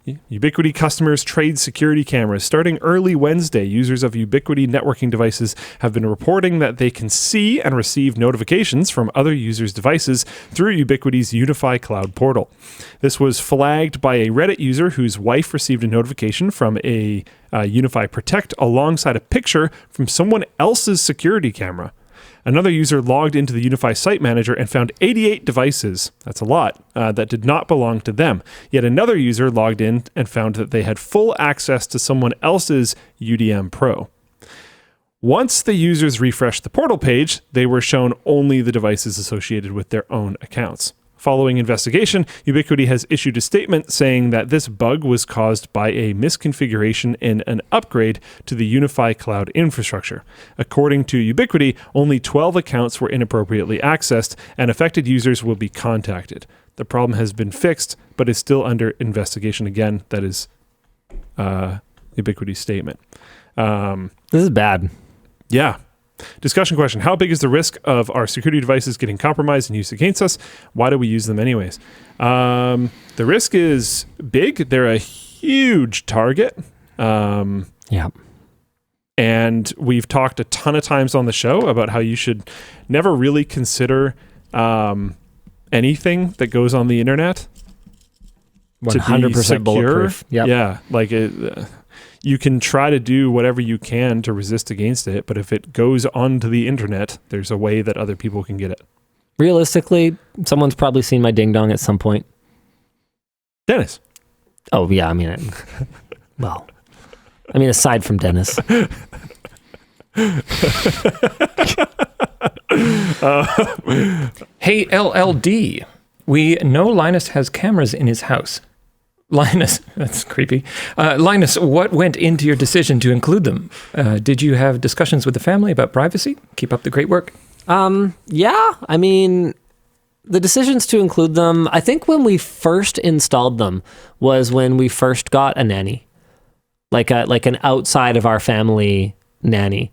Ubiquiti customers trade security cameras. Starting early Wednesday, users of Ubiquiti networking devices have been reporting that they can see and receive notifications from other users' devices through Ubiquiti's Unify Cloud portal. This was flagged by a Reddit user whose wife received a notification from a Unify Protect alongside a picture from someone else's security camera. Another user logged into the Unify Site Manager and found 88 devices, that's a lot, that did not belong to them. Yet another user logged in and found that they had full access to someone else's UDM Pro. Once the users refreshed the portal page, they were shown only the devices associated with their own accounts. Following investigation, Ubiquiti has issued a statement saying that this bug was caused by a misconfiguration in an upgrade to the Unify Cloud infrastructure. According to Ubiquiti, only 12 accounts were inappropriately accessed, and affected users will be contacted. The problem has been fixed, but is still under investigation. Again, that is Ubiquiti's statement. This is bad. Yeah. Discussion question. How big is the risk of our security devices getting compromised and used against us? Why do we use them anyways? The risk is big. They're a huge target. Yeah. And we've talked a ton of times on the show about how you should never really consider anything that goes on the internet 100% bulletproof. Yep. Yeah. Like you can try to do whatever you can to resist against it, but if it goes onto the internet, there's a way that other people can get it. Realistically, someone's probably seen my ding dong at some point. Dennis. Oh, yeah. I mean, aside from Dennis. Hey, LLD. We know Linus has cameras in his house. Linus, that's creepy. Linus, what went into your decision to include them? Did you have discussions with the family about privacy? Keep up the great work. Yeah, I mean, the decisions to include them, I think when we first installed them was when we first got a nanny, like an outside of our family nanny.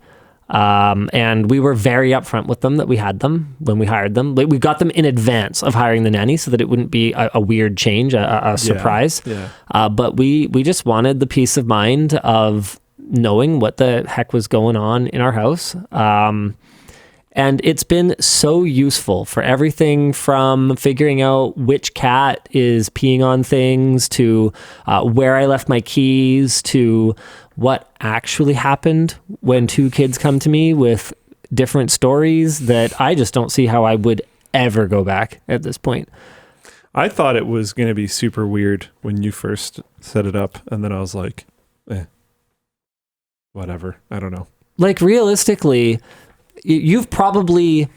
And we were very upfront with them that we had them when we hired them. We got them in advance of hiring the nanny so that it wouldn't be a weird change, a surprise. Yeah. But we just wanted the peace of mind of knowing what the heck was going on in our house. And it's been so useful for everything from figuring out which cat is peeing on things to where I left my keys to what actually happened when two kids come to me with different stories that I just don't see how I would ever go back at this point. I thought it was going to be super weird when you first set it up, and then I was like, whatever. I don't know. Like, realistically, you've probably...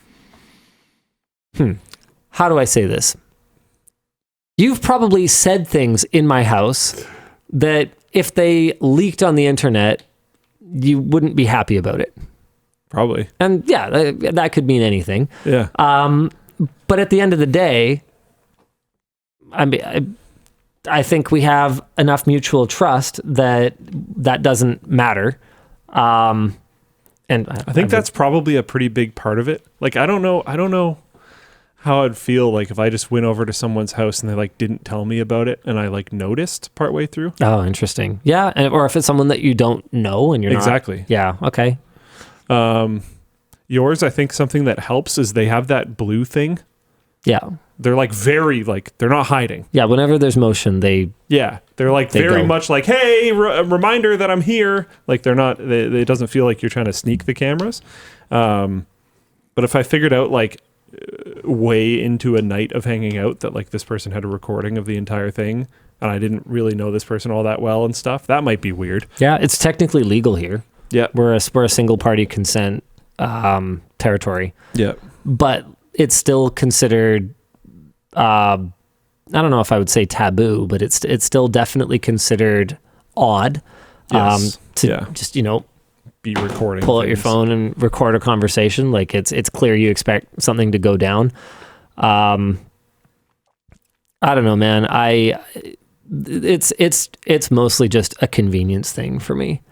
How do I say this? You've probably said things in my house that if they leaked on the internet, you wouldn't be happy about it. Probably. And yeah, that could mean anything. Yeah. But at the end of the day, I think we have enough mutual trust that doesn't matter. And I think that's probably a pretty big part of it. Like, I don't know how I'd feel like if I just went over to someone's house and they like didn't tell me about it and I like noticed partway through. Oh, interesting. Yeah. Or if it's someone that you don't know and you're exactly. not. Yeah. Okay. Yours, I think something that helps is they have that blue thing. Yeah. They're like very like, they're not hiding. Yeah. Whenever there's motion, they're like very much like, hey, a reminder that I'm here. Like they're not, it doesn't feel like you're trying to sneak the cameras. But if I figured out like way into a night of hanging out that like this person had a recording of the entire thing and I didn't really know this person all that well and stuff, that might be weird. Yeah. It's technically legal here. Yeah. We're a single party consent territory. Yeah. But it's still considered, I don't know if I would say taboo, but it's still definitely considered odd. Yes. To just, be recording. Pull out your phone and record a conversation. Like it's clear you expect something to go down. I don't know, man. It's mostly just a convenience thing for me.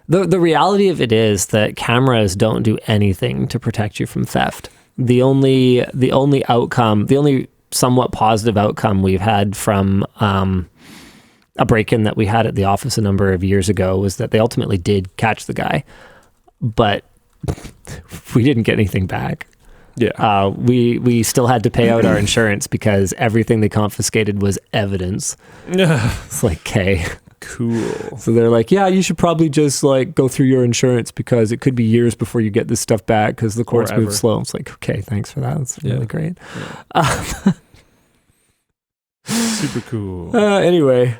The reality of it is that cameras don't do anything to protect you from theft. The only somewhat positive outcome we've had from a break-in that we had at the office a number of years ago was that they ultimately did catch the guy, but we didn't get anything back. Yeah. We still had to pay out our insurance because everything they confiscated was evidence. It's like, okay. Cool. So they're like, yeah, you should probably just like go through your insurance because it could be years before you get this stuff back because the courts move slow. It's like, okay, thanks for that. That's really great. Yeah. Super cool. Anyway,